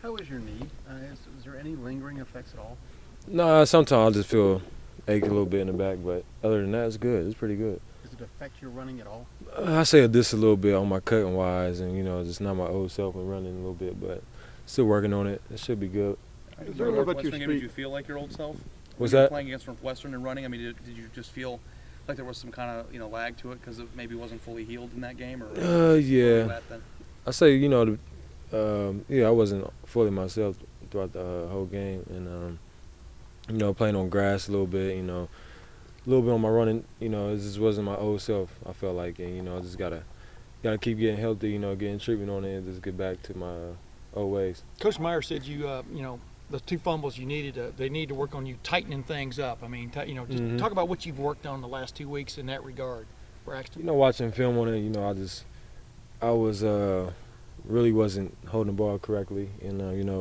How is your knee? Is there any lingering effects at all? Nah, sometimes I just feel ache a little bit in the back, but other than that, it's good. It's pretty good. Does it affect your running at all? I say this a little bit on my cutting wise, and just not my old self and running a little bit, but still working on it. It should be good. Is there a little bit your speed? Did you feel like your old self? What's when you were that? playing against Northwestern and running? I mean, did you just feel like there was some kind of lag to it because it maybe wasn't fully healed in that game, or Yeah. I say I wasn't fully myself throughout the whole game, and playing on grass a little bit, a little bit on my running, it just wasn't my old self. I felt like, and I just gotta keep getting healthy, getting treatment on it, and just get back to my old ways. Coach Meyer said the 2 fumbles you needed, they need to work on you tightening things up. I mean, just talk about what you've worked on the last 2 weeks in that regard, Braxton. Watching film on it, I was really wasn't holding the ball correctly, and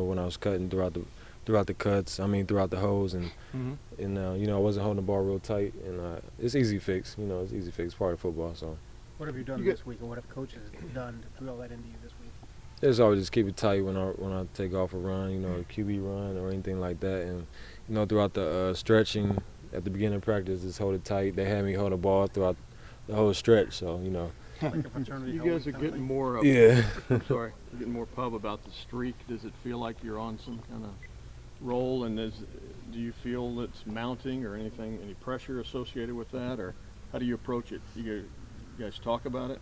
when I was cutting throughout the cuts, throughout the holes, and I wasn't holding the ball real tight, and it's easy fix, it's easy fix, part of football. So what have you done this week, and what have coaches done to drill that into you this week? it's always just keep it tight when I take off a run, a QB run or anything like that, and throughout the stretching at the beginning of practice, just hold it tight. They had me hold the ball throughout the whole stretch, so Like a fraternity You guys are getting more of, yeah. I'm sorry, you're getting more pub about the streak. Does it feel like you're on some kind of roll, and do you feel it's mounting or anything, any pressure associated with that, or how do you approach it? You guys talk about it?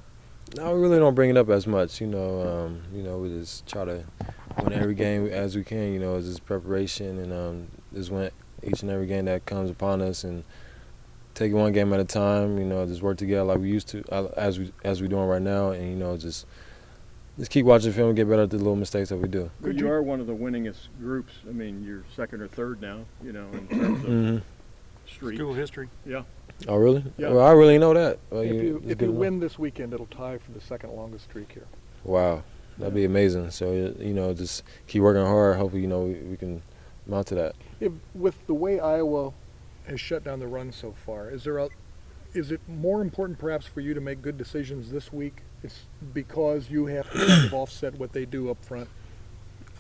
No, we really don't bring it up as much. We just try to win every game as we can. It's just preparation, and just win each and every game that comes upon us, and take it one game at a time. Just work together like we used to, as we're doing right now, and just keep watching film and get better at the little mistakes that we do. But you are one of the winningest groups. I mean, you're second or third now. In terms of streak. School history. Yeah. Oh, really? Yeah. Well, I really know that. Well, If you win this weekend, it'll tie for the second longest streak here. Wow, that'd be amazing. So just keep working hard. Hopefully, we can mount to that. With the way Iowa has shut down the run so far, is it more important perhaps for you to make good decisions this week? It's because you have to kind of offset what they do up front.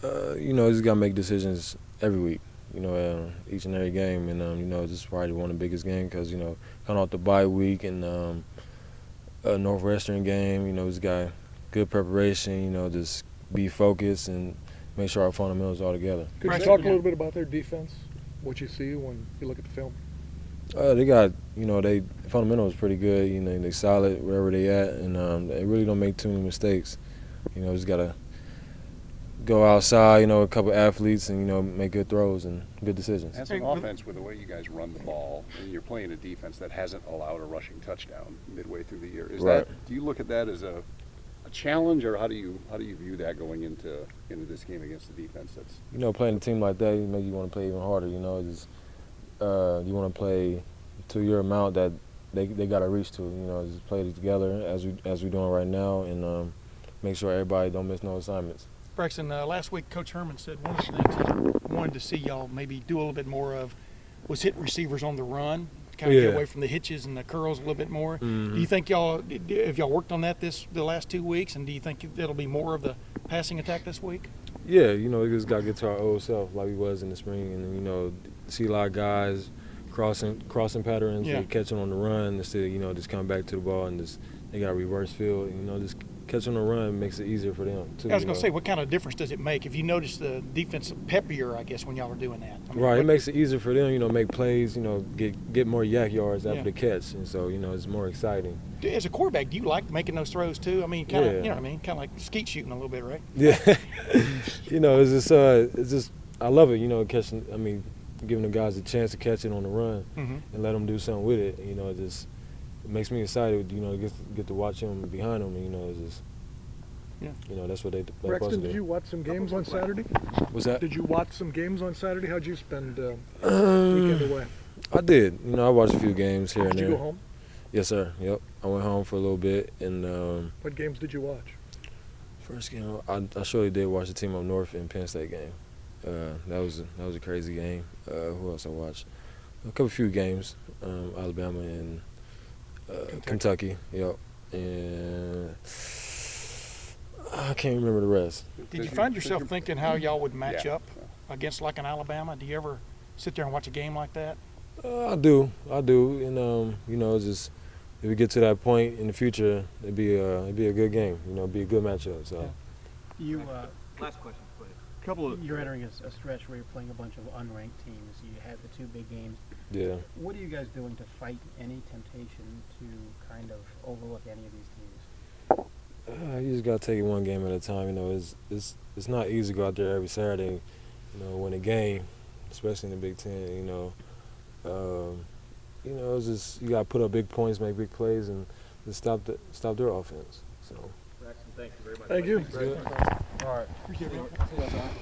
Just gotta make decisions every week. Each and every game, and this is probably one of the biggest games because coming off the bye week and a Northwestern game, just got good preparation. Just be focused and make sure our fundamentals are all together. Could you talk a little bit about their defense? What you see when you look at the film? They got they fundamentals pretty good. They solid wherever they at, and they really don't make too many mistakes. Just gotta go outside, a couple athletes, and make good throws and good decisions. As an offense, with the way you guys run the ball, and you're playing a defense that hasn't allowed a rushing touchdown midway through the year, Right. Do you look at that as a challenge, or how do you view that going into this game against the defense? That's Playing a team like that, make you want to play even harder. Just you want to play to your amount that they got to reach to. Just play it together as we're doing right now, and make sure everybody don't miss no assignments. Braxton, last week Coach Herman said one of the things he wanted to see y'all maybe do a little bit more of was hit receivers on the run, kind of get away from the hitches and the curls a little bit more. Mm-hmm. Do you think have y'all worked on that the last 2 weeks, and do you think that'll be more of the passing attack this week? Yeah, we just got to get to our old self like we was in the spring, and see a lot of guys crossing patterns, Yeah. catching on the run instead of just coming back to the ball and just they got a reverse field. Just catching on the run makes it easier for them too. I was going to say, what kind of difference does it make if you notice the defense peppier, I guess, when y'all are doing that? Right, it makes it easier for them, make plays, get more yak yards after Yeah. the catch, and so it's more exciting. As a quarterback, do you like making those throws too? Kind of, Yeah. kind of like skeet shooting a little bit, right? Yeah, it's just I love it, catching. Giving the guys a chance to catch it on the run and let them do something with it. It makes me excited. Get to watch them behind them. It's just. Yeah. That's what they. Braxton, did you watch some games on Saturday? What's that? Did you watch some games on Saturday? How'd you spend weekend away? I did. I watched a few games here and Did there. you go home? Yes, sir. Yep. I went home for a little bit, and What games did you watch? first game I surely did watch the team up north in Penn State game. That was a crazy game. Who else I watched? A few games. Alabama and Kentucky. Yep. And I can't remember the rest. Did you find yourself thinking how y'all would match Yeah. up against like an Alabama? Do you ever sit there and watch a game like that? I do, and you know, it's just if we get to that point in the future, it'd be a good game. You know, it'd be a good matchup. So. You, Last question. Go ahead. Couple of you're entering a stretch where you're playing a bunch of unranked teams. You had the 2 big games. Yeah. What are you guys doing to fight any temptation to kind of overlook any of these teams? You just gotta take it one game at a time. You know, it's not easy to go out there every Saturday, you know, win a game, especially in the Big Ten. You know, it's just you gotta put up big points, make big plays, and just stop their offense. So. Braxton, thank you very much. Thank you. All right. Appreciate it.